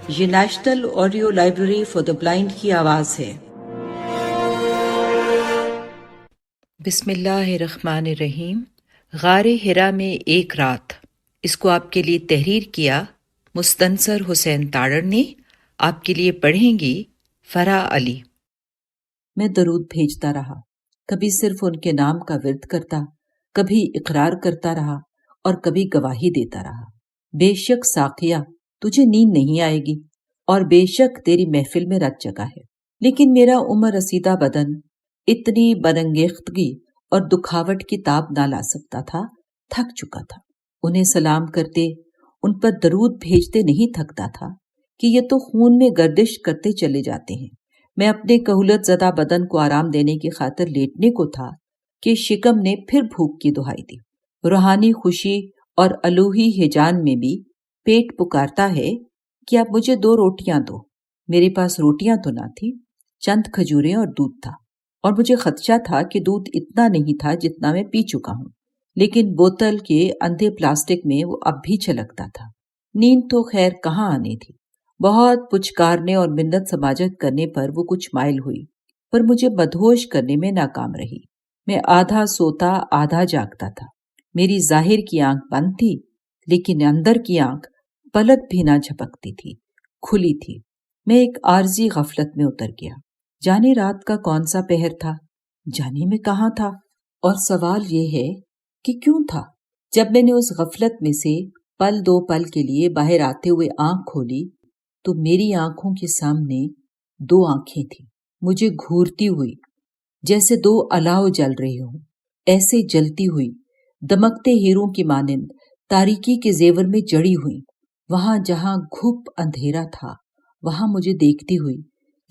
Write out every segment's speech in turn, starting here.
یہ national audio library for the blind کی آواز ہے۔ بسم اللہ الرحمن الرحیم۔ غار ہرا میں ایک رات، اس کو آپ کے لیے تحریر کیا مستنصر حسین تاڑر نے۔ آپ کے لیے پڑھیں گی فرح علی۔ میں درود بھیجتا رہا، کبھی صرف ان کے نام کا ورد کرتا، کبھی اقرار کرتا رہا اور کبھی گواہی دیتا رہا۔ بے شک ساقیہ تجھے نیند نہیں آئے گی، اور بے شک تیری محفل میں رت جگہ ہے، لیکن میرا عمر رسیدہ بدن اتنی برانگیختگی اور دکھاوٹ کی تاب نہ لا سکتا تھا، تھک چکا تھا۔ انہیں سلام کرتے، ان پر درود بھیجتے نہیں تھکتا تھا کہ یہ تو خون میں گردش کرتے چلے جاتے ہیں۔ میں اپنے کہولت زدہ بدن کو آرام دینے کی خاطر لیٹنے کو تھا کہ شکم نے پھر بھوک کی دہائی دی۔ روحانی خوشی اور الوہی ہیجان میں بھی پیٹ پکارتا ہے کہ اب مجھے 2 روٹیاں دو۔ میرے پاس روٹیاں تو نہ تھی، چند کھجوریں اور دودھ تھا، اور مجھے خدشہ تھا کہ دودھ اتنا نہیں تھا جتنا میں پی چکا ہوں، لیکن بوتل کے اندھے پلاسٹک میں وہ اب بھی چھلکتا تھا۔ نیند تو خیر کہاں آنی تھی، بہت پچکارنے اور منت سماجت کرنے پر وہ کچھ مائل ہوئی، پر مجھے مدہوش کرنے میں ناکام رہی۔ میں آدھا سوتا آدھا جاگتا تھا۔ میری ظاہر کی آنکھ بند تھی، لیکن اندر کی آنکھ پلک بھی نہ جھپکتی تھی، کھلی تھی۔ میں ایک عارضی غفلت میں اتر گیا۔ جانے رات کا کون سا پہر تھا، جانے میں کہاں تھا، اور سوال یہ ہے کہ کیوں تھا؟ جب میں نے اس غفلت میں سے پل 2 پل کے لیے باہر آتے ہوئے آنکھ کھولی تو میری آنکھوں کے سامنے 2 آنکھیں تھیں، مجھے گھورتی ہوئی، جیسے 2 الاؤ جل رہے ہوں، ایسے جلتی ہوئی، دمکتے ہیروں کی مانند تاریکی کے زیور میں جڑی ہوئی۔ وہاں جہاں گھپ اندھیرا تھا، وہاں مجھے دیکھتی ہوئی،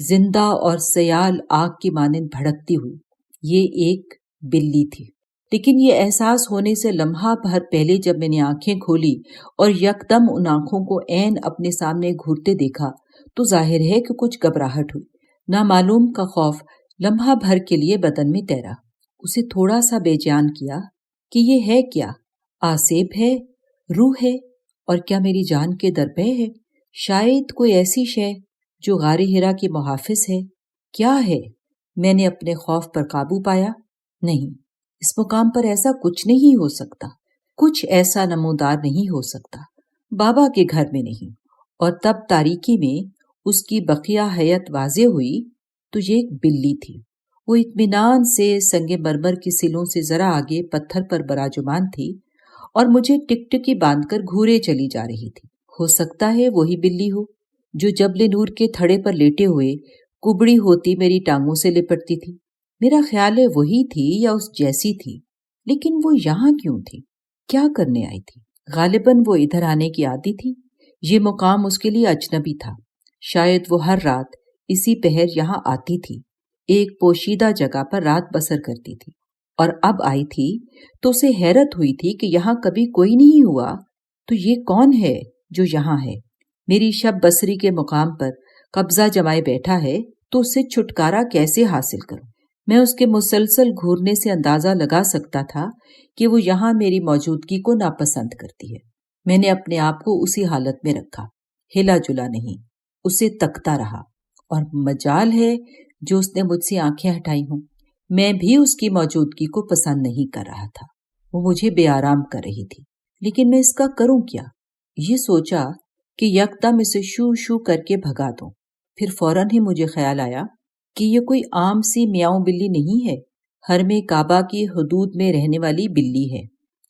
زندہ اور سیال آگ کی مانند بھڑکتی ہوئی۔ یہ ایک بلی تھی، لیکن یہ احساس ہونے سے لمحہ بھر پہلے جب میں نے آنکھیں کھولی اور یکدم ان آنکھوں کو عین اپنے سامنے گھورتے دیکھا تو ظاہر ہے کہ کچھ گھبراہٹ ہوئی۔ نامعلوم کا خوف لمحہ بھر کے لیے بدن میں تیرا، اسے تھوڑا سا بے جان کیا کہ یہ ہے کیا؟ آسیب ہے، روح ہے، اور کیا میری جان کے درپے ہے؟ شاید کوئی ایسی شے جو غار ہرا کی محافظ ہے۔ کیا ہے؟ میں نے اپنے خوف پر قابو پایا۔ نہیں، اس مقام پر ایسا کچھ نہیں ہو سکتا، کچھ ایسا نمودار نہیں ہو سکتا، بابا کے گھر میں نہیں۔ اور تب تاریکی میں اس کی بقیہ حیت واضح ہوئی تو یہ ایک بلی تھی۔ وہ اطمینان سے سنگ مرمر کی سلوں سے ذرا آگے پتھر پر براجمان تھی اور مجھے ٹکٹکی باندھ کر گھورے چلی جا رہی تھی۔ ہو سکتا ہے وہی بلی ہو جو جبل نور کے تھڑے پر لیٹے ہوئے کبڑی ہوتی میری ٹانگوں سے لپٹتی تھی۔ میرا خیال ہے وہی تھی یا اس جیسی تھی، لیکن وہ یہاں کیوں تھی؟ کیا کرنے آئی تھی؟ غالباً وہ ادھر آنے کی عادی تھی، یہ مقام اس کے لیے اجنبی تھا۔ شاید وہ ہر رات اسی پہر یہاں آتی تھی، ایک پوشیدہ جگہ پر رات بسر کرتی تھی، اور اب آئی تھی تو اسے حیرت ہوئی تھی کہ یہاں کبھی کوئی نہیں ہوا، تو یہ کون ہے جو یہاں ہے؟ میری شب بسری کے مقام پر قبضہ جمائے بیٹھا ہے تو اس سے چھٹکارا کیسے حاصل کروں؟ میں اس کے مسلسل گھورنے سے اندازہ لگا سکتا تھا کہ وہ یہاں میری موجودگی کو ناپسند کرتی ہے۔ میں نے اپنے آپ کو اسی حالت میں رکھا، ہلا جلا نہیں، اسے تکتا رہا، اور مجال ہے جو اس نے مجھ سے آنکھیں ہٹائی ہوں۔ میں بھی اس کی موجودگی کو پسند نہیں کر رہا تھا، وہ مجھے بے آرام کر رہی تھی، لیکن میں اس کا کروں کیا؟ یہ سوچا کہ یکدم اسے شو شو کر کے بھگا دوں، پھر فوراً ہی مجھے خیال آیا کہ یہ کوئی عام سی میاؤں بلی نہیں ہے، حرم کعبہ کی حدود میں رہنے والی بلی ہے،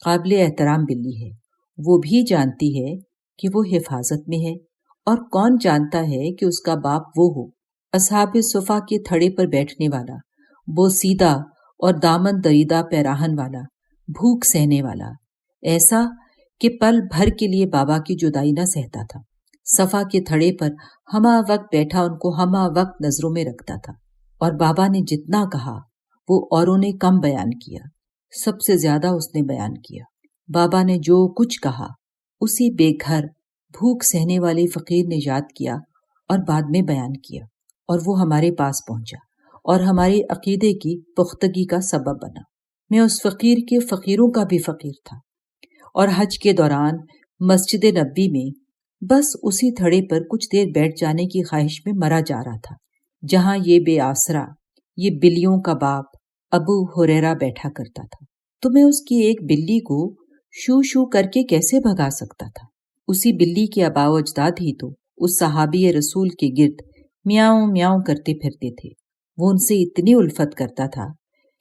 قابل احترام بلی ہے۔ وہ بھی جانتی ہے کہ وہ حفاظت میں ہے، اور کون جانتا ہے کہ اس کا باپ وہ ہو، اصحاب صفا کے تھڑے پر بیٹھنے والا، بوسیدہ اور دامن دریدہ پیراہن والا، بھوک سہنے والا، ایسا کہ پل بھر کے لیے بابا کی جدائی نہ سہتا تھا، صفا کے تھڑے پر ہمہ وقت بیٹھا ان کو ہمہ وقت نظروں میں رکھتا تھا، اور بابا نے جتنا کہا وہ اوروں نے کم بیان کیا، سب سے زیادہ اس نے بیان کیا۔ بابا نے جو کچھ کہا اسی بے گھر بھوک سہنے والے فقیر نے یاد کیا اور بعد میں بیان کیا، اور وہ ہمارے پاس پہنچا اور ہمارے عقیدے کی پختگی کا سبب بنا۔ میں اس فقیر کے فقیروں کا بھی فقیر تھا، اور حج کے دوران مسجد نبوی میں بس اسی تھڑے پر کچھ دیر بیٹھ جانے کی خواہش میں مرا جا رہا تھا جہاں یہ بے آسرا، یہ بلیوں کا باپ ابو ہریرہ بیٹھا کرتا تھا۔ تو میں اس کی ایک بلی کو شو شو کر کے کیسے بھگا سکتا تھا؟ اسی بلی کے آباء و اجداد ہی تو اس صحابی رسول کے گرد میاؤں میاؤں کرتے پھرتے تھے۔ وہ ان سے اتنی الفت کرتا تھا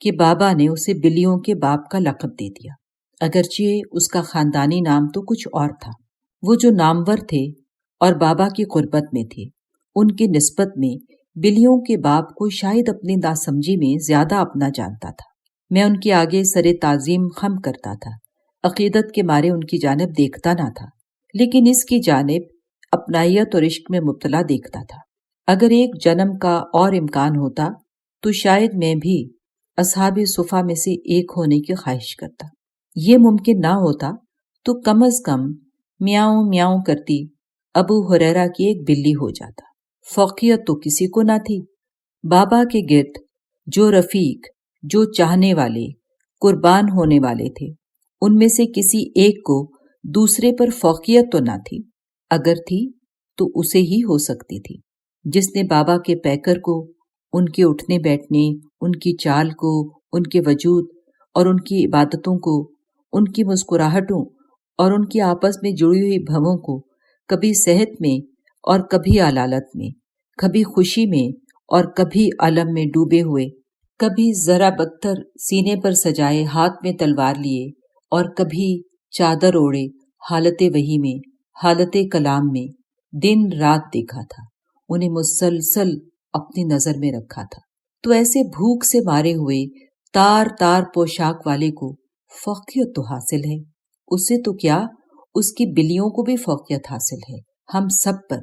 کہ بابا نے اسے بلیوں کے باپ کا لقب دے دیا، اگرچہ اس کا خاندانی نام تو کچھ اور تھا۔ وہ جو نامور تھے اور بابا کی قربت میں تھے، ان کی نسبت میں بلیوں کے باپ کو شاید اپنی ناسمجھی میں زیادہ اپنا جانتا تھا۔ میں ان کے آگے سر تعظیم خم کرتا تھا، عقیدت کے مارے ان کی جانب دیکھتا نہ تھا، لیکن اس کی جانب اپنائیت اور عشق میں مبتلا دیکھتا تھا۔ اگر ایک جنم کا اور امکان ہوتا تو شاید میں بھی اصحاب صفا میں سے ایک ہونے کی خواہش کرتا۔ یہ ممکن نہ ہوتا تو کم از کم میاؤں میاؤں کرتی ابو ہریرہ کی ایک بلی ہو جاتا۔ فوقیت تو کسی کو نہ تھی۔ بابا کے گرد جو رفیق، جو چاہنے والے، قربان ہونے والے تھے، ان میں سے کسی ایک کو دوسرے پر فوقیت تو نہ تھی، اگر تھی تو اسے ہی ہو سکتی تھی، جس نے بابا کے پیکر کو، ان کے اٹھنے بیٹھنے، ان کی چال کو، ان کے وجود اور ان کی عبادتوں کو، ان کی مسکراہٹوں اور ان کی آپس میں جڑی ہوئی بھووں کو کبھی صحت میں اور کبھی علالت میں، کبھی خوشی میں اور کبھی الم میں ڈوبے ہوئے، کبھی ذرا بدتر سینے پر سجائے ہاتھ میں تلوار لیے اور کبھی چادر اوڑے حالت وحی میں، حالت کلام میں دن رات دیکھا تھا، انہیں مسلسل اپنی نظر میں رکھا تھا۔ تو ایسے بھوک سے مارے ہوئے تار تار پوشاک والے کو فوقیت تو حاصل ہے، اسے تو کیا اس کی بلیوں کو بھی فوقیت حاصل ہے، ہم سب پر،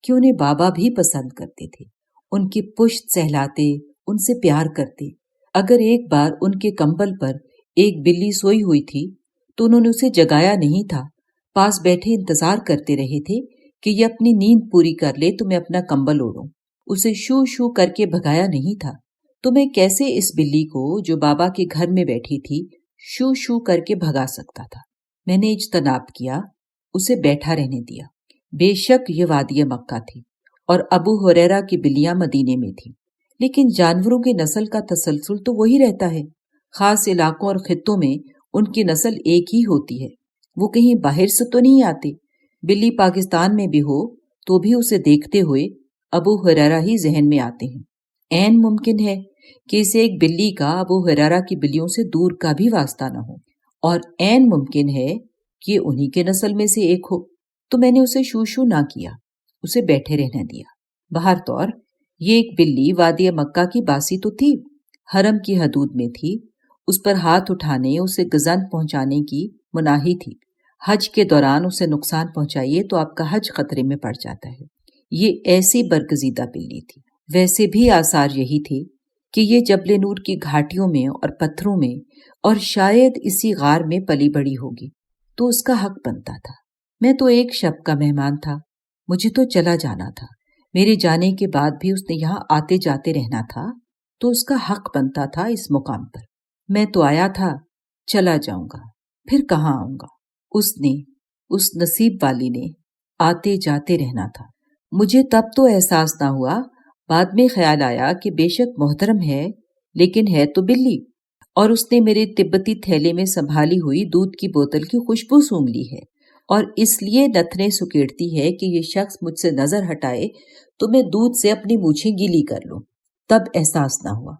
کہ انہیں بابا بھی پسند کرتے تھے، ان کی پشت سہلاتے، ان سے پیار کرتے۔ اگر ایک بار ان کے کمبل پر ایک بلی سوئی ہوئی تھی تو انہوں نے اسے جگایا نہیں تھا، پاس بیٹھے انتظار کرتے رہے تھے کہ یہ اپنی نیند پوری کر لے تو میں اپنا کمبل اوڑھوں، اسے شو شو کر کے بھگایا نہیں تھا۔ تو میں کیسے اس بلی کو جو بابا کے گھر میں بیٹھی تھی شو شو کر کے بھگا سکتا تھا؟ میں نے اجتناب کیا، اسے بیٹھا رہنے دیا۔ بے شک یہ وادی مکہ تھی اور ابو ہریرہ کی بلیاں مدینے میں تھیں، لیکن جانوروں کی نسل کا تسلسل تو وہی رہتا ہے، خاص علاقوں اور خطوں میں ان کی نسل ایک ہی ہوتی ہے، وہ کہیں باہر سے تو نہیں آتے۔ بلی پاکستان میں بھی ہو تو بھی اسے دیکھتے ہوئے ابو ہریرہ ہی ذہن میں آتے ہیں۔ عین ممکن ہے کہ اسے ایک بلی کا ابو ہریرہ کی بلیوں سے دور کا بھی واسطہ نہ ہو، اور عین ممکن ہے کہ انہی کے نسل میں سے ایک ہو۔ تو میں نے اسے شو شو نہ کیا، اسے بیٹھے رہنے دیا۔ بہر طور یہ ایک بلی وادی مکہ کی باسی تو تھی، حرم کی حدود میں تھی، اس پر ہاتھ اٹھانے، اسے گزند پہنچانے کی مناہی تھی۔ حج کے دوران اسے نقصان پہنچائیے تو آپ کا حج خطرے میں پڑ جاتا ہے۔ یہ ایسی برگزیدہ بلی تھی۔ ویسے بھی آثار یہی تھے کہ یہ جبل نور کی گھاٹیوں میں اور پتھروں میں اور شاید اسی غار میں پلی بڑی ہوگی، تو اس کا حق بنتا تھا۔ میں تو ایک شب کا مہمان تھا، مجھے تو چلا جانا تھا، میرے جانے کے بعد بھی اس نے یہاں آتے جاتے رہنا تھا، تو اس کا حق بنتا تھا اس مقام پر۔ میں تو آیا تھا، چلا جاؤں گا، پھر کہاں آؤں گا؟ اس نے، اس نصیب والی نے آتے جاتے رہنا تھا۔ مجھے تب تو احساس نہ ہوا، بعد میں خیال آیا کہ بے شک محترم ہے، لیکن ہے تو بلی، اور اس نے میرے تبتی تھیلے میں سنبھالی ہوئی دودھ کی بوتل کی خوشبو سونگھ لی ہے، اور اس لیے نتنے سکیڑتی ہے کہ یہ شخص مجھ سے نظر ہٹائے تو میں دودھ سے اپنی مونچھیں گیلی کر لوں۔ تب احساس نہ ہوا۔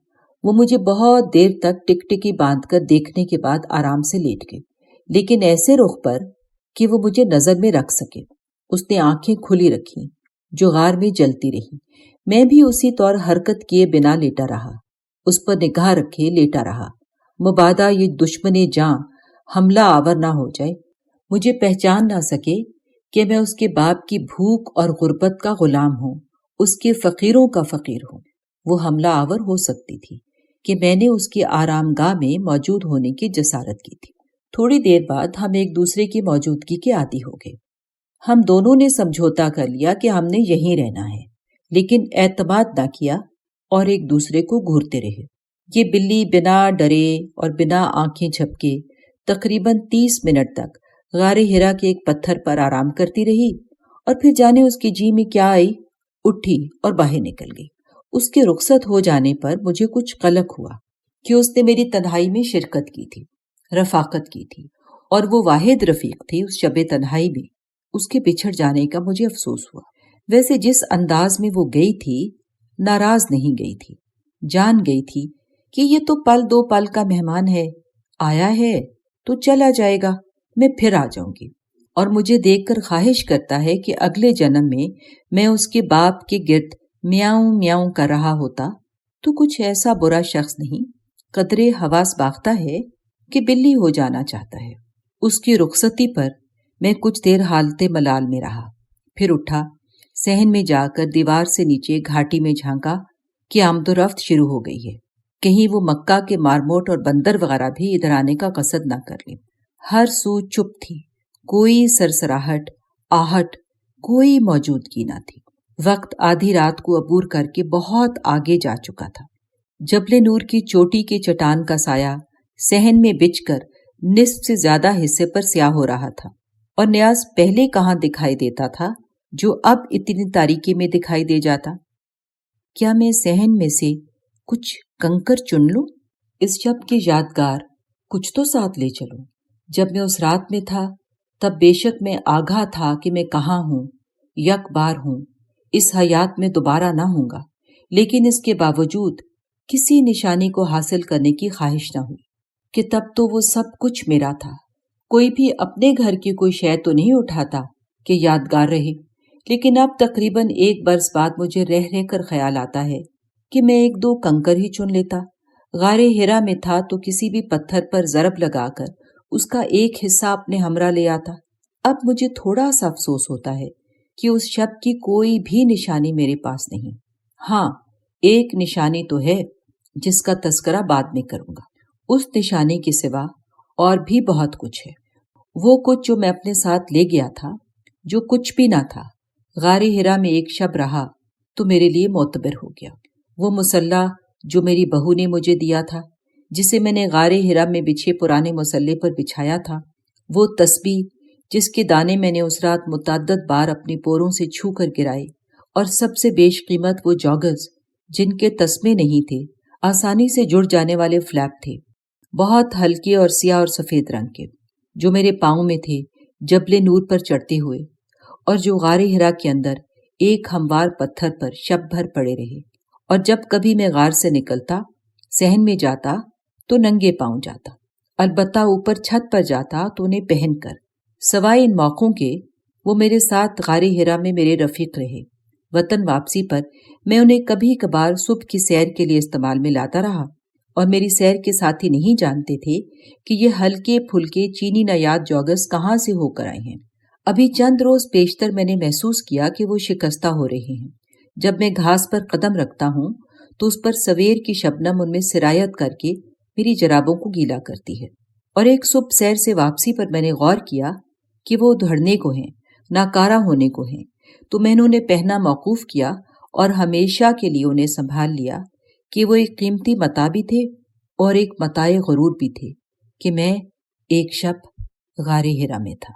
وہ مجھے بہت دیر تک ٹکٹکی باندھ کر دیکھنے کے بعد آرام سے لیٹ گئے، لیکن ایسے رخ پر کہ وہ مجھے نظر میں رکھ سکے۔ اس نے آنکھیں کھلی رکھی جو غار میں جلتی رہی۔ میں بھی اسی طور حرکت کیے بنا لیٹا رہا، اس پر نگاہ رکھے لیٹا رہا، مبادا یہ دشمن جاں حملہ آور نہ ہو جائے، مجھے پہچان نہ سکے کہ میں اس کے باپ کی بھوک اور غربت کا غلام ہوں، اس کے فقیروں کا فقیر ہوں۔ وہ حملہ آور ہو سکتی تھی کہ میں نے اس کی آرام گاہ میں موجود ہونے کی جسارت کی تھی۔ تھوڑی دیر بعد ہم ایک دوسرے کی موجودگی کے عادی ہو گئے۔ ہم دونوں نے سمجھوتا کر لیا کہ ہم نے یہیں رہنا ہے، لیکن اعتماد نہ کیا اور ایک دوسرے کو گھورتے رہے۔ یہ بلی بنا ڈرے اور بنا آنکھیں جھپکے تقریباً 30 منٹ تک غار حرا کے ایک پتھر پر آرام کرتی رہی، اور پھر جانے اس کی جی میں کیا آئی، اٹھی اور باہر نکل گئی۔ اس کے رخصت ہو جانے پر مجھے کچھ قلق ہوا کہ اس نے میری تنہائی میں شرکت کی تھی، رفاقت کی تھی، اور وہ واحد رفیق تھی اس شب تنہائی میں۔ اس کے بچھڑ جانے کا مجھے افسوس ہوا۔ ویسے جس انداز میں وہ گئی تھی، ناراض نہیں گئی تھی، جان گئی تھی کہ یہ تو پل دو پل کا مہمان ہے، آیا ہے تو چلا جائے گا، میں پھر آ جاؤں گی، اور مجھے دیکھ کر خواہش کرتا ہے کہ اگلے جنم میں اس کے باپ کے گرد میاؤں میاؤں کر رہا ہوتا تو کچھ ایسا برا شخص نہیں، قدرے حواس باختہ ہے کہ بلی ہو جانا چاہتا ہے۔ اس کی رخصتی پر میں کچھ دیر حالت ملال میں رہا، پھر اٹھا، صحن میں جا کر دیوار سے نیچے گھاٹی میں جھانکا کہ آمد و رفت شروع ہو گئی ہے، کہیں وہ مکہ کے مارموٹ اور بندر وغیرہ بھی ادھر آنے کا قصد نہ کر لیں۔ ہر سو چپ تھی، کوئی سرسراہٹ، آہٹ، کوئی موجودگی نہ تھی۔ وقت آدھی رات کو عبور کر کے بہت آگے جا چکا تھا۔ جبل نور کی چوٹی کے چٹان کا سایہ صحن میں بچھ کر نصف سے زیادہ حصے پر سیاہ ہو رہا تھا، اور نیاز پہلے کہاں دکھائی دیتا تھا جو اب اتنی تاریکی میں دکھائی دے جاتا۔ کیا میں صحن میں سے کچھ کنکر چن لوں؟ اس شب کے یادگار کچھ تو ساتھ لے چلوں۔ جب میں اس رات میں تھا تب بے شک میں آگاہ تھا کہ میں کہاں ہوں، یک بار ہوں، اس حیات میں دوبارہ نہ ہوں گا، لیکن اس کے باوجود کسی نشانی کو حاصل کرنے کی خواہش نہ ہوئی کہ تب تو وہ سب کچھ میرا تھا۔ کوئی بھی اپنے گھر کی کوئی شے تو نہیں اٹھاتا کہ یادگار رہے، لیکن اب تقریباً 1 برس بعد مجھے رہ رہ کر خیال آتا ہے کہ میں 1-2 کنکر ہی چن لیتا۔ غار ہرا میں تھا تو کسی بھی پتھر پر ضرب لگا کر اس کا ایک حصہ اپنے ہمراہ لے آتا۔ اب مجھے تھوڑا سا افسوس ہوتا ہے کہ اس شب کی کوئی بھی نشانی میرے پاس نہیں۔ ہاں، ایک نشانی تو ہے جس کا تذکرہ بعد میں کروں گا۔ اس نشانی کے سوا اور بھی بہت کچھ ہے۔ وہ کچھ جو میں اپنے ساتھ لے گیا تھا، جو کچھ بھی نہ تھا، غار ہرا میں ایک شب رہا تو میرے لیے معتبر ہو گیا۔ وہ مسلح جو میری بہو نے مجھے دیا تھا، جسے میں نے غار ہرا میں بچھے پرانے مسلح پر بچھایا تھا، وہ تسبیح جس کے دانے میں نے اس رات متعدد بار اپنی پوروں سے چھو کر گرائے، اور سب سے بیش قیمت وہ جوگز جن کے تسمے نہیں تھے، آسانی سے جڑ جانے والے فلیپ تھے، بہت ہلکے اور سیاہ اور سفید رنگ کے، جو میرے پاؤں میں تھے جبل نور پر چڑھتے ہوئے، اور جو غار ہرا کے اندر ایک ہموار پتھر پر شب بھر پڑے رہے۔ اور جب کبھی میں غار سے نکلتا، صحن میں جاتا تو ننگے پاؤں جاتا، البتہ اوپر چھت پر جاتا تو انہیں پہن کر۔ سوائے ان موقعوں کے وہ میرے ساتھ غار ہرا میں میرے رفیق رہے۔ وطن واپسی پر میں انہیں کبھی کبھار صبح کی سیر کے لیے استعمال میں لاتا رہا، اور میری سیر کے ساتھی نہیں جانتے تھے کہ یہ ہلکے پھلکے چینی نیاد جوگس کہاں سے ہو کر آئے ہیں۔ ابھی چند روز پیشتر میں نے محسوس کیا کہ وہ شکستہ ہو رہے ہیں۔ جب میں گھاس پر قدم رکھتا ہوں تو اس پر سویر کی شبنم ان میں سرایت کر کے میری جرابوں کو گیلا کرتی ہے، اور ایک صبح سیر سے واپسی پر میں نے غور کیا کہ وہ دھڑنے کو ہیں، ناکارہ ہونے کو ہیں، تو میں نے انہیں پہنا موقوف کیا اور ہمیشہ کے لیے انہیں سنبھال لیا کہ وہ ایک قیمتی متاع بھی تھے اور ایک متاع غرور بھی تھے کہ میں ایک شب غار ہرا میں تھا۔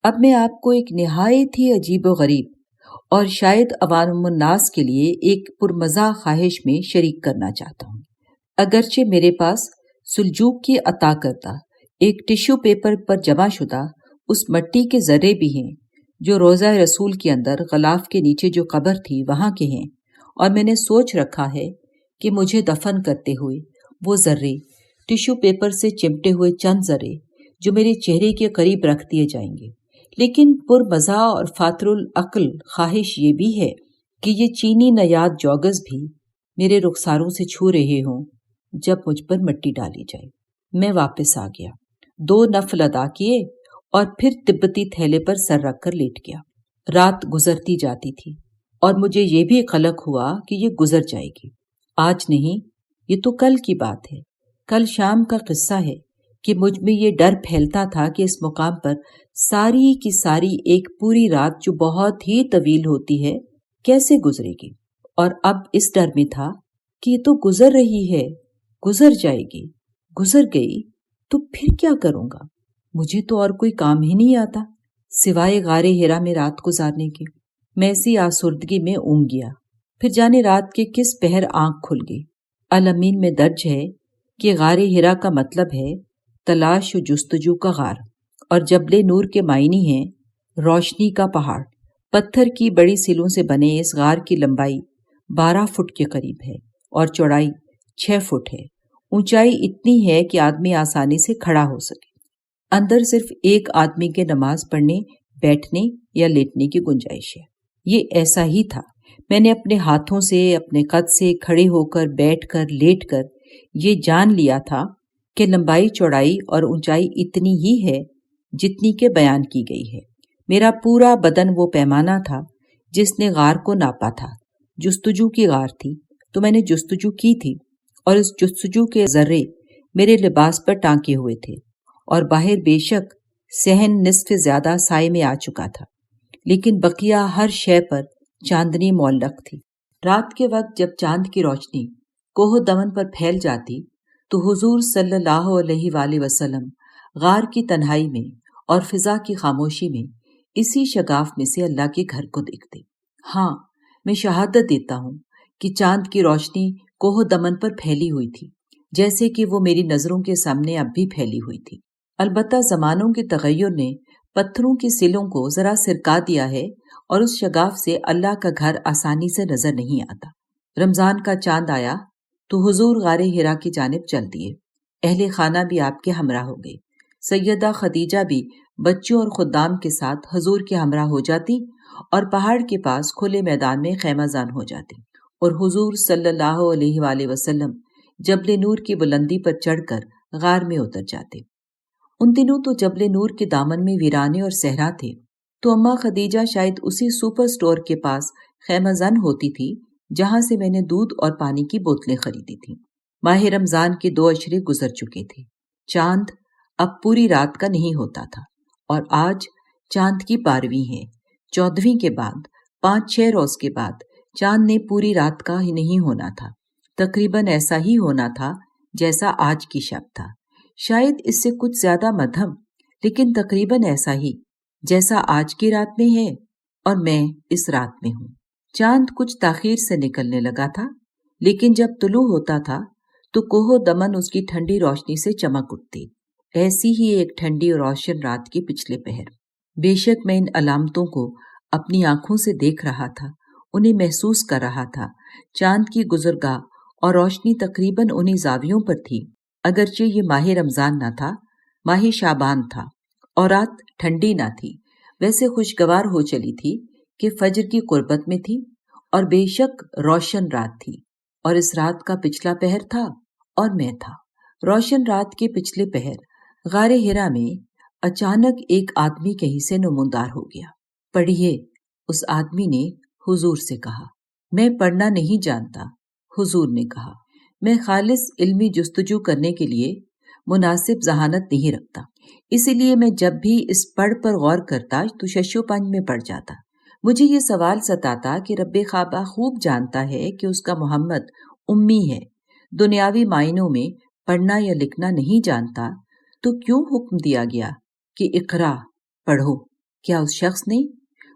اب میں آپ کو ایک نہایت ہی عجیب و غریب اور شاید عوام الناس کے لیے ایک پرمزہ خواہش میں شریک کرنا چاہتا ہوں۔ اگرچہ میرے پاس سلجوق کی عطا کردہ ایک ٹیشو پیپر پر جمع شدہ اس مٹی کے ذرے بھی ہیں جو روضہ رسول کے اندر غلاف کے نیچے جو قبر تھی وہاں کے ہیں، اور میں نے سوچ رکھا ہے کہ مجھے دفن کرتے ہوئے وہ ذرے، ٹیشو پیپر سے چمٹے ہوئے چند ذرے جو میرے چہرے کے قریب رکھ دیے جائیں گے۔ لیکن پرمزہ اور فاتر العقل خواہش یہ بھی ہے کہ یہ چینی نیاد جوگز بھی میرے رخساروں سے چھو رہے ہوں جب مجھ پر مٹی ڈالی جائے۔ میں واپس آ گیا، 2 نفل ادا کیے اور پھر تبتی تھیلے پر سر رکھ کر لیٹ گیا۔ رات گزرتی جاتی تھی اور مجھے یہ بھی قلق ہوا کہ یہ گزر جائے گی، آج نہیں، یہ تو کل کی بات ہے۔ کل شام کا قصہ ہے کہ مجھ میں یہ ڈر پھیلتا تھا کہ اس مقام پر ساری کی ساری ایک پوری رات جو بہت ہی طویل ہوتی ہے کیسے گزرے گی، اور اب اس ڈر میں تھا کہ یہ تو گزر رہی ہے، گزر جائے گی، گزر گئی تو پھر کیا کروں گا؟ مجھے تو اور کوئی کام ہی نہیں آتا، سوائے غار ہرا میں رات گزارنے کے۔ میں اسی آسردگی میں اونگ گیا۔ پھر جانے رات کے کس پہر آنکھ کھل گئی۔ الامین میں درج ہے کہ غار ہرا کا مطلب ہے تلاش و جستجو کا غار، اور جبل نور کے معنی ہیں روشنی کا پہاڑ۔ پتھر کی بڑی سلوں سے بنے اس غار کی لمبائی 12 فٹ کے قریب ہے اور چوڑائی 6 فٹ ہے۔ اونچائی اتنی ہے کہ آدمی آسانی سے کھڑا ہو سکے۔ اندر صرف ایک آدمی کے نماز پڑھنے، بیٹھنے یا لیٹنے کی گنجائش ہے۔ یہ ایسا ہی تھا۔ میں نے اپنے ہاتھوں سے، اپنے قد سے کھڑے ہو کر، بیٹھ کر، لیٹ کر یہ جان لیا تھا کہ لمبائی، چوڑائی اور اونچائی اتنی ہی ہے جتنی کہ بیان کی گئی ہے۔ میرا پورا بدن وہ پیمانہ تھا جس نے غار کو ناپا تھا۔ جستجو کی غار تھی تو میں نے جستجو کی تھی، اور اس جستجو کے ذرے میرے لباس پر ٹانکے ہوئے تھے، اور باہر بے شک صحن نصف زیادہ سائے میں آ چکا تھا، لیکن بقیہ ہر شے پر چاندنی معلق تھی۔ رات کے وقت جب چاند کی روشنی کوہ دمن پر پھیل جاتی تو حضور صلی اللہ علیہ وآلہ وسلم غار کی تنہائی میں اور فضا کی خاموشی میں اسی شگاف میں سے اللہ کے گھر کو دیکھتے۔ ہاں، میں شہادت دیتا ہوں کہ چاند کی روشنی کوہ دمن پر پھیلی ہوئی تھی، جیسے کہ وہ میری نظروں کے سامنے اب بھی پھیلی ہوئی تھی۔ البتہ زمانوں کے تغیر نے پتھروں کی سلوں کو ذرا سرکا دیا ہے، اور اس شگاف سے اللہ کا گھر آسانی سے نظر نہیں آتا۔ رمضان کا چاند آیا تو حضور غار ہرا کی جانب چل دیے۔ اہل خانہ بھی آپ کے ہمراہ ہو گئے۔ سیدہ خدیجہ بھی بچوں اور خدام کے ساتھ حضور کے ہمراہ ہو جاتی اور پہاڑ کے پاس کھلے میدان میں خیمہ زن ہو جاتی، اور حضور صلی اللہ علیہ وآلہ وسلم جبل نور کی بلندی پر چڑھ کر غار میں اتر جاتے۔ ان دنوں تو جبل نور کے دامن میں ویرانے اور صحرا تھے، تو اماں خدیجہ شاید اسی سپر سٹور کے پاس خیمہ زن ہوتی تھی جہاں سے میں نے دودھ اور پانی کی بوتلیں خریدی تھیں۔ ماہ رمضان کے 2 اشرے گزر چکے تھے۔ چاند اب پوری رات کا نہیں ہوتا تھا، اور آج چاند کی 12ویں ہے۔ 14ویں کے بعد 5-6 روز کے بعد چاند نے پوری رات کا ہی نہیں ہونا تھا، تقریباً ایسا ہی ہونا تھا جیسا آج کی شب تھا، شاید اس سے کچھ زیادہ مدھم، لیکن تقریباً ایسا ہی جیسا آج کی رات میں ہے اور میں اس رات میں ہوں۔ چاند کچھ تاخیر سے نکلنے لگا تھا، لیکن جب طلوع ہوتا تھا تو کوہ دمن اس کی ٹھنڈی روشنی سے چمک اٹھتی، ایسی ہی ایک ٹھنڈی اور روشن رات کے پچھلے پہر۔ بے شک میں ان علامتوں کو اپنی آنکھوں سے دیکھ رہا تھا، انہیں محسوس کر رہا تھا۔ چاند کی گزرگاہ اور روشنی تقریباً انہی زاویوں پر تھی، اگرچہ یہ ماہ رمضان نہ تھا، ماہ شعبان تھا، اور رات ٹھنڈی نہ تھی، ویسے خوشگوار ہو چلی تھی کہ فجر کی قربت میں تھی، اور بے شک روشن رات تھی، اور اس رات کا پچھلا پہر تھا اور میں تھا۔ روشن رات کے پچھلے پہر غار ہرا میں اچانک ایک آدمی کہیں سے نمودار ہو گیا۔ پڑھیے، اس آدمی نے حضور سے کہا۔ میں پڑھنا نہیں جانتا، حضور نے کہا۔ میں خالص علمی جستجو کرنے کے لیے مناسب ذہانت نہیں رکھتا، اسی لیے میں جب بھی اس پڑھ پر غور کرتا تو شش و پنج میں پڑ جاتا۔ مجھے یہ سوال ستاتا کہ رب کعبہ خوب جانتا ہے کہ اس کا محمد امی ہے، دنیاوی معنوں میں پڑھنا یا لکھنا نہیں جانتا، تو کیوں حکم دیا گیا کہ اقرا، پڑھو؟ کیا اس شخص نے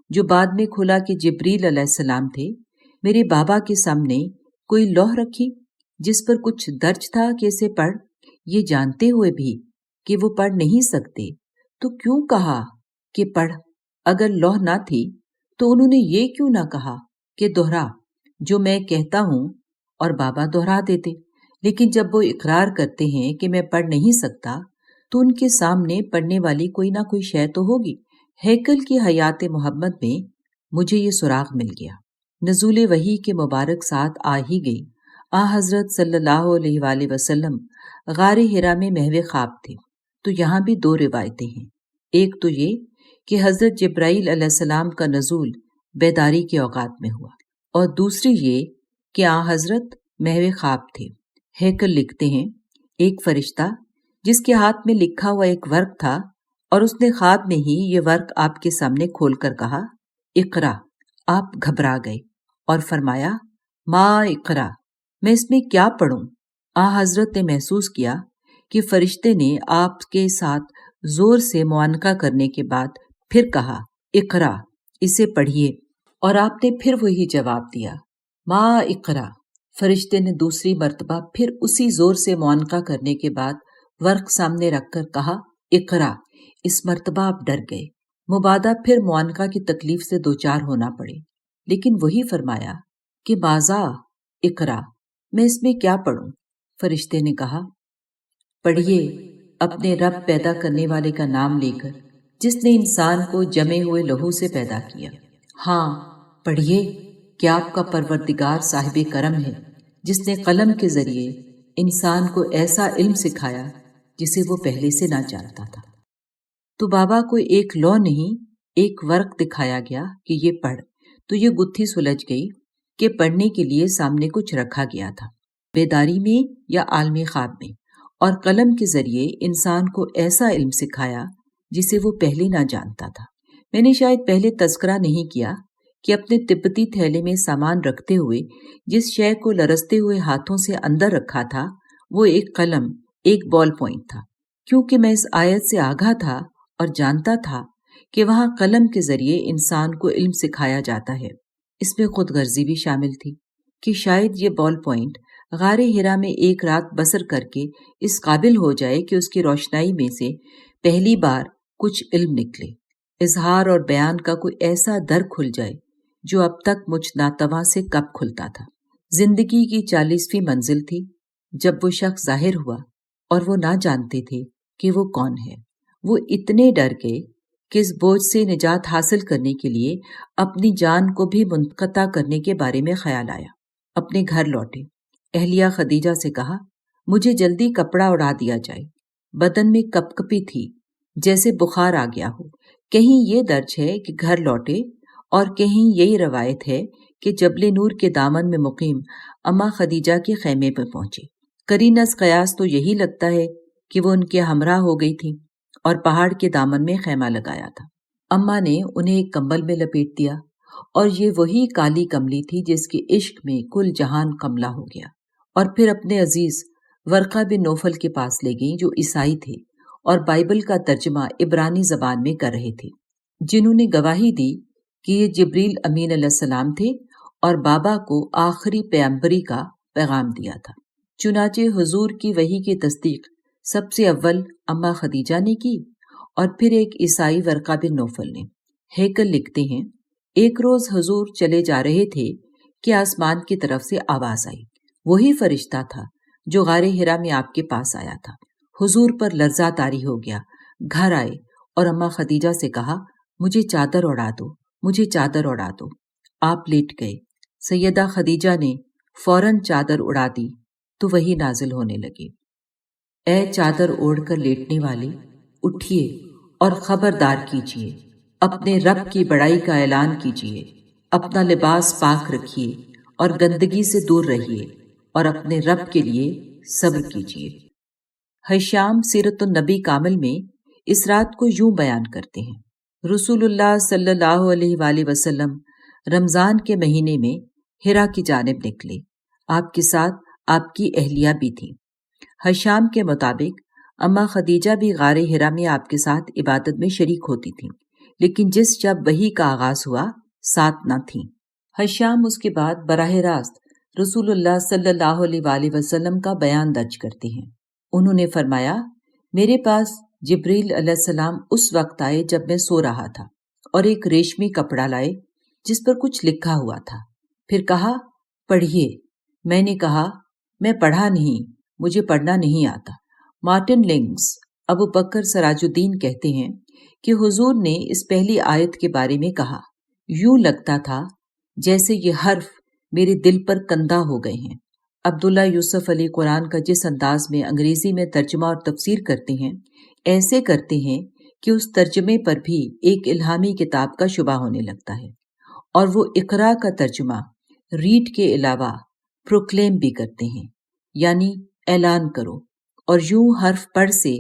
جو بعد میں کھلا کہ جبریل علیہ السلام تھے، میرے بابا کے سامنے کوئی لوح رکھی جس پر کچھ درج تھا کہ اسے پڑھ، یہ جانتے ہوئے بھی کہ وہ پڑھ نہیں سکتے، تو کیوں کہا کہ پڑھ؟ اگر لوح نہ تھی تو انہوں نے یہ کیوں نہ کہا کہ دہرا جو میں کہتا ہوں، اور بابا دہرا دیتے؟ لیکن جب وہ اقرار کرتے ہیں کہ میں پڑھ نہیں سکتا، تو ان کے سامنے پڑھنے والی کوئی نہ کوئی شے تو ہوگی۔ ہیکل کی حیات محمد میں مجھے یہ سراغ مل گیا۔ نزول وحی کے مبارک ساتھ آ ہی گئی۔ حضرت صلی اللہ علیہ وآلہ وسلم غار ہرا میں محو خواب تھے، تو یہاں بھی 2 روایتیں ہیں۔ ایک تو یہ کہ حضرت جبرائیل علیہ السلام کا نزول بیداری کے اوقات میں ہوا، اور دوسری یہ کہ حضرت محو خواب تھے۔ ہیکل لکھتے ہیں، ایک فرشتہ جس کے ہاتھ میں لکھا ہوا ایک ورق تھا، اور اس نے خواب میں ہی یہ ورق آپ کے سامنے کھول کر کہا، اقرا۔ آپ گھبرا گئے اور فرمایا، ما اقرا، میں اس میں کیا پڑھوں؟ حضرت نے محسوس کیا کہ فرشتے نے آپ کے ساتھ زور سے معانقہ کرنے کے بعد پھر کہا اقرا، اسے پڑھیے، اور آپ نے پھر وہی جواب دیا ما اقرا۔ فرشتے نے دوسری مرتبہ پھر اسی زور سے معانقہ کرنے کے بعد ورق سامنے رکھ کر کہا اقرا۔ اس مرتبہ آپ ڈر گئے، مبادا پھر معانقہ کی تکلیف سے دوچار ہونا پڑے، لیکن وہی فرمایا کہ ماذا اقرا، میں اس میں کیا پڑھوں؟ فرشتے نے کہا پڑھیے اپنے رب پیدا کرنے والے کا نام لے کر، جس نے انسان کو جمے ہوئے لہو سے پیدا کیا۔ ہاں پڑھیے کہ آپ کا پروردگار صاحب کرم ہے، جس نے قلم کے ذریعے انسان کو ایسا علم سکھایا جسے وہ پہلے سے نہ جانتا تھا۔ تو بابا کو ایک لوح نہیں، ایک ورق دکھایا گیا کہ یہ پڑھ، تو یہ گتھی سلجھ گئی کہ پڑھنے کے لیے سامنے کچھ رکھا گیا تھا، بیداری میں یا عالمی خواب میں، اور قلم کے ذریعے انسان کو ایسا علم سکھایا جسے وہ پہلے نہ جانتا تھا۔ میں نے شاید پہلے تذکرہ نہیں کیا کہ اپنے تبتی تھیلے میں سامان رکھتے ہوئے جس شے کو لرزتے ہوئے ہاتھوں سے اندر رکھا تھا وہ ایک قلم، ایک بال پوائنٹ تھا، کیونکہ میں اس آیت سے آگاہ تھا اور جانتا تھا کہ وہاں قلم کے ذریعے انسان کو علم سکھایا جاتا ہے۔ اس میں خود غرضی بھی شامل تھی کہ شاید یہ بال پوائنٹ غار ہرا میں ایک رات بسر کر کے اس قابل ہو جائے کہ اس کی روشنائی میں سے پہلی بار کچھ علم نکلے، اظہار اور بیان کا کوئی ایسا در کھل جائے جو اب تک مجھ ناتواں سے کب کھلتا تھا۔ زندگی کی 40ویں منزل تھی جب وہ شخص ظاہر ہوا، اور وہ نہ جانتے تھے کہ وہ کون ہے۔ وہ اتنے ڈر گئے کہ اس بوجھ سے نجات حاصل کرنے کے لیے اپنی جان کو بھی منقطع کرنے کے بارے میں خیال آیا۔ اپنے گھر لوٹے، اہلیہ خدیجہ سے کہا مجھے جلدی کپڑا اڑا دیا جائے۔ بدن میں کپ کپی تھی، جیسے بخار آ گیا ہو۔ کہیں یہ درج ہے کہ گھر لوٹے، اور کہیں یہی روایت ہے کہ جبل نور کے دامن میں مقیم اماں خدیجہ کے خیمے میں پہنچے۔ قرین از قیاس تو یہی لگتا ہے کہ وہ ان کے ہمراہ ہو گئی تھی اور پہاڑ کے دامن میں خیمہ لگایا تھا۔ اماں نے انہیں ایک کمبل میں لپیٹ دیا، اور یہ وہی کالی کملی تھی جس کے عشق میں کل جہان کملا ہو گیا، اور پھر اپنے عزیز ورقہ بن نوفل کے پاس لے گئیں جو عیسائی تھے اور بائبل کا ترجمہ عبرانی زبان میں کر رہے تھے، جنہوں نے گواہی دی کہ یہ جبریل امین علیہ السلام تھے اور بابا کو آخری پیغمبری کا پیغام دیا تھا۔ چنانچہ حضور کی وحی کی تصدیق سب سے اول اماں خدیجہ نے کی، اور پھر ایک عیسائی ورقہ بن نوفل نے۔ ہیکل لکھتے ہیں ایک روز حضور چلے جا رہے تھے کہ آسمان کی طرف سے آواز آئی، وہی فرشتہ تھا جو غار ہرا میں آپ کے پاس آیا تھا۔ حضور پر لرزہ طاری ہو گیا، گھر آئے اور اماں خدیجہ سے کہا مجھے چادر اڑا دو، مجھے چادر اڑا دو۔ آپ لیٹ گئے، سیدہ خدیجہ نے فوراً چادر اڑا دی تو وہی نازل ہونے لگی، اے چادر اوڑھ کر لیٹنے والے، اٹھیے اور خبردار کیجیے، اپنے رب کی بڑائی کا اعلان کیجیے، اپنا لباس پاک رکھیے اور گندگی سے دور رہیے، اور اپنے رب کے لیے صبر کیجیے۔ ہشام سیرت النبی کامل میں اس رات کو یوں بیان کرتے ہیں، رسول اللہ صلی اللہ علیہ وآلہ وسلم رمضان کے مہینے میں ہرا کی جانب نکلے، آپ کے ساتھ آپ کی اہلیہ بھی تھی۔ ہشام کے مطابق اماں خدیجہ بھی غار ہرا میں آپ کے ساتھ عبادت میں شریک ہوتی تھیں، لیکن جس شب وحی کا آغاز ہوا ساتھ نہ تھیں۔ ہشام اس کے بعد براہ راست رسول اللہ صلی اللہ علیہ وآلہ وسلم کا بیان درج کرتے ہیں۔ انہوں نے فرمایا میرے پاس جبریل علیہ السلام اس وقت آئے جب میں سو رہا تھا، اور ایک ریشمی کپڑا لائے جس پر کچھ لکھا ہوا تھا، پھر کہا پڑھیے۔ میں نے کہا میں پڑھا نہیں، مجھے پڑھنا نہیں آتا۔ مارٹن لنگز ابو بکر سراج الدین کہتے ہیں کہ حضور نے اس پہلی آیت کے بارے میں کہا یوں لگتا تھا جیسے یہ حرف میرے دل پر کندہ ہو گئے ہیں۔ عبداللہ یوسف علی قرآن کا جس انداز میں انگریزی میں ترجمہ اور تفسیر کرتے ہیں، ایسے کرتے ہیں کہ اس ترجمے پر بھی ایک الہامی کتاب کا شبہ ہونے لگتا ہے، اور وہ اقرا کا ترجمہ ریڈ کے علاوہ پروکلیم بھی کرتے ہیں، یعنی اعلان کرو، اور یوں حرف پڑھ سے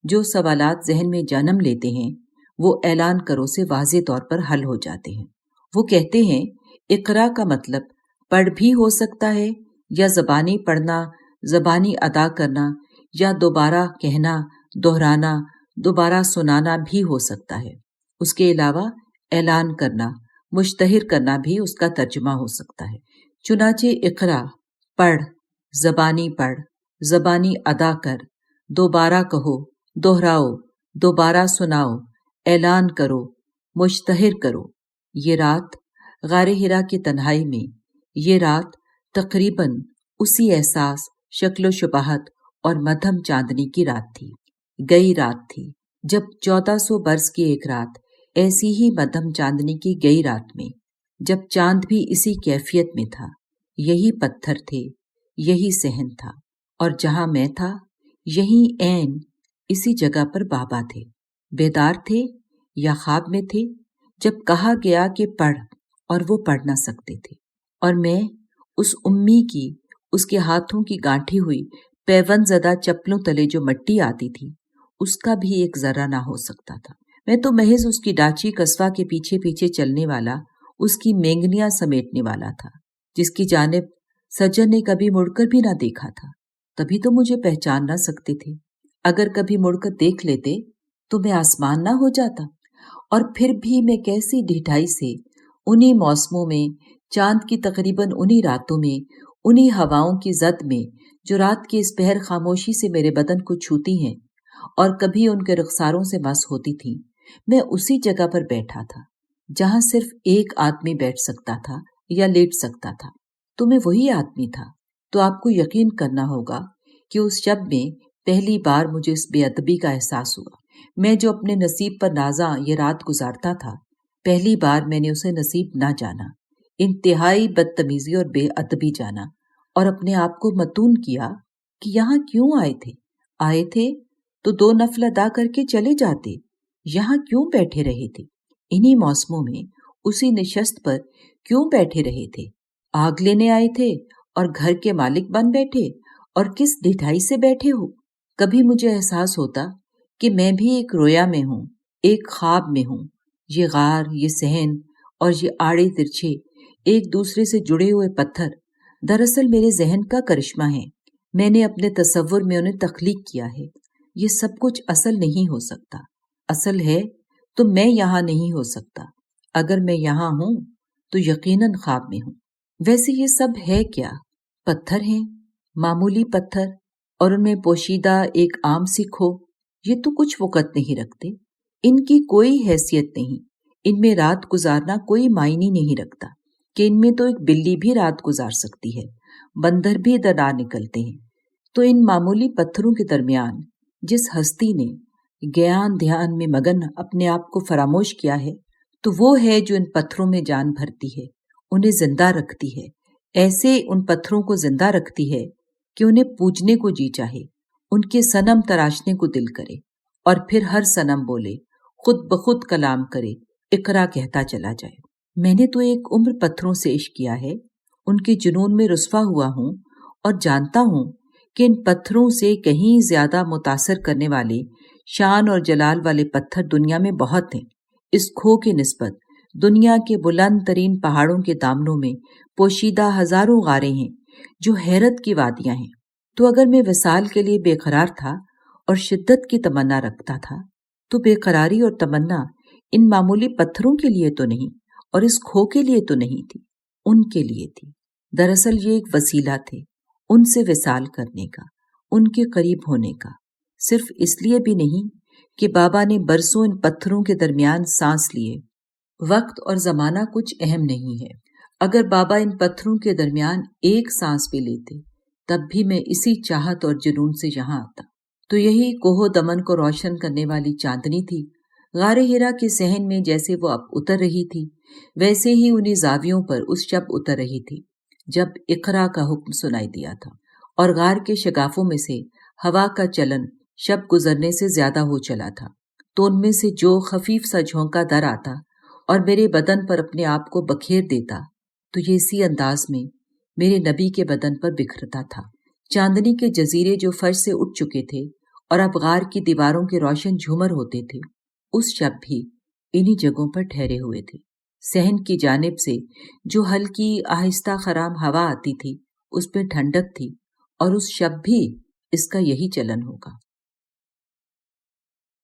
جو سوالات ذہن میں جنم لیتے ہیں وہ اعلان کرو سے واضح طور پر حل ہو جاتے ہیں۔ وہ کہتے ہیں اقرا کا مطلب پڑھ بھی ہو سکتا ہے، یا زبانی پڑھنا، زبانی ادا کرنا، یا دوبارہ کہنا، دہرانا، دوبارہ سنانا بھی ہو سکتا ہے۔ اس کے علاوہ اعلان کرنا، مشتہر کرنا بھی اس کا ترجمہ ہو سکتا ہے۔ چنانچہ اقرا، پڑھ، زبانی ادا کر، دوبارہ کہو، دہراؤ، دوبارہ سناؤ، اعلان کرو، مشتہر کرو۔ یہ رات غار حرا کی تنہائی میں، یہ رات تقریباً اسی احساس، شکل و شباہت اور مدھم چاندنی کی رات تھی، گئی رات تھی، جب 1400 برس کی ایک رات ایسی ہی مدھم چاندنی کی گئی رات میں، جب چاند بھی اسی کیفیت میں تھا، یہی پتھر تھے، یہی صحن تھا، اور جہاں میں تھا یہیں عین اسی جگہ پر بابا تھے۔ بیدار تھے یا خواب میں تھے جب کہا گیا کہ پڑھ، اور وہ پڑھ نہ سکتے تھے، اور میں اس امی کی، اس کے ہاتھوں کی گانٹھی ہوئی پیوند زدہ چپلوں تلے جو مٹی آتی تھی، اس کا بھی ایک ذرہ نہ ہو سکتا تھا۔ میں تو محض اس کی ڈاچی قصوہ کے پیچھے پیچھے چلنے والا، اس کی مینگنیاں سمیٹنے والا تھا، جس کی جانب سجن نے کبھی مڑ کر بھی نہ دیکھا تھا۔ تبھی تو مجھے پہچان نہ سکتے تھے۔ اگر کبھی مڑ کر دیکھ لیتے تو میں آسمان نہ ہو جاتا، اور پھر بھی میں کیسی ڈھٹائی سے انہی موسموں میں، چاند کی تقریباً انہی راتوں میں، انہی ہواؤں کی زد میں جو رات کی اس پہر خاموشی سے میرے بدن کو چھوتی ہیں اور کبھی ان کے رخساروں سے مس ہوتی تھیں، میں اسی جگہ پر بیٹھا تھا جہاں صرف ایک آدمی بیٹھ سکتا تھا یا لیٹ سکتا تھا، تو میں وہی آدمی تھا۔ تو آپ کو یقین کرنا ہوگا کہ اس شب میں پہلی بار مجھے اس بے ادبی کا احساس ہوا۔ میں جو اپنے نصیب پر نازاں یہ رات گزارتا تھا، پہلی بار میں نے اسے نصیب نہ جانا، انتہائی بدتمیزی اور بے ادبی جانا، اور اپنے آپ کو متون کیا کہ یہاں کیوں آئے تھے تو 2 نفل ادا کر کے چلے جاتے، یہاں کیوں بیٹھے رہے تھے، انہی موسموں میں اسی نشست پر کیوں بیٹھے رہے تھے، آگ لینے آئے تھے اور گھر کے مالک بن بیٹھے، اور کس ڈھٹائی سے بیٹھے ہو۔ کبھی مجھے احساس ہوتا کہ میں بھی ایک رویا میں ہوں، ایک خواب میں ہوں۔ یہ غار، یہ صحن اور یہ آڑے ترچھے ایک دوسرے سے جڑے ہوئے پتھر دراصل میرے ذہن کا کرشمہ ہیں، میں نے اپنے تصور میں انہیں تخلیق کیا ہے۔ یہ سب کچھ اصل نہیں ہو سکتا، اصل ہے تو میں یہاں نہیں ہو سکتا۔ اگر میں یہاں ہوں تو یقیناً خواب میں ہوں۔ ویسے یہ سب ہے کیا؟ پتھر ہیں، معمولی پتھر، اور ان میں پوشیدہ ایک عام سی کھو۔ یہ تو کچھ وقت نہیں رکھتے، ان کی کوئی حیثیت نہیں، ان میں رات گزارنا کوئی معنی نہیں رکھتا کہ ان میں تو ایک بلی بھی رات گزار سکتی ہے، بندر بھی دنا نکلتے ہیں۔ تو ان معمولی پتھروں کے درمیان جس ہستی نے گیان دھیان میں مگن اپنے آپ کو فراموش کیا ہے، تو وہ ہے جو ان پتھروں میں جان بھرتی ہے، انہیں زندہ رکھتی ہے، ایسے ان پتھروں کو زندہ رکھتی ہے کہ انہیں پوجنے کو جی چاہے، ان کے صنم تراشنے کو دل کرے، اور پھر ہر صنم بولے، خود بخود کلام کرے، اقرا کہتا چلا جائے۔ میں نے تو ایک عمر پتھروں سے عشق کیا ہے، ان کے جنون میں رسوا ہوا ہوں، اور جانتا ہوں کہ ان پتھروں سے کہیں زیادہ متاثر کرنے والے، شان اور جلال والے پتھر دنیا میں بہت ہیں۔ اس کھو کے نسبت دنیا کے بلند ترین پہاڑوں کے دامنوں میں پوشیدہ ہزاروں غاریں ہیں جو حیرت کی وادیاں ہیں۔ تو اگر میں وصال کے لیے بے قرار تھا اور شدت کی تمنا رکھتا تھا، تو بے قراری اور تمنا ان معمولی پتھروں کے لیے تو نہیں، اور اس کھو کے لیے تو نہیں تھی، ان کے لیے تھی۔ دراصل یہ ایک وسیلہ تھے ان سے وصال کرنے کا، ان کے قریب ہونے کا، صرف اس لیے بھی نہیں کہ بابا نے برسوں ان پتھروں کے درمیان سانس لیے۔ وقت اور زمانہ کچھ اہم نہیں ہے، اگر بابا ان پتھروں کے درمیان ایک سانس بھی لیتے، تب بھی میں اسی چاہت اور جنون سے یہاں آتا۔ تو یہی کوہ دمن کو روشن کرنے والی چاندنی تھی، غار حرا کے صحن میں جیسے وہ اب اتر رہی تھی، ویسے ہی انہی زاویوں پر اس شب اتر رہی تھی جب اقرا کا حکم سنائی دیا تھا، اور غار کے شگافوں میں سے ہوا کا چلن شب گزرنے سے زیادہ ہو چلا تھا، تو ان میں سے جو خفیف سا جھونکا در آتا اور میرے بدن پر اپنے آپ کو بکھیر دیتا، تو یہ اسی انداز میں میرے نبی کے بدن پر بکھرتا تھا۔ چاندنی کے جزیرے جو فرش سے اٹھ چکے تھے اور اب غار کی دیواروں کے روشن جھومر ہوتے تھے، اس شب بھی انہی جگہوں پر ٹھہرے ہوئے تھے۔ صحن کی جانب سے جو ہلکی آہستہ خرام ہوا آتی تھی، اس میں ٹھنڈک تھی، اور اس شب بھی اس کا یہی چلن ہوگا۔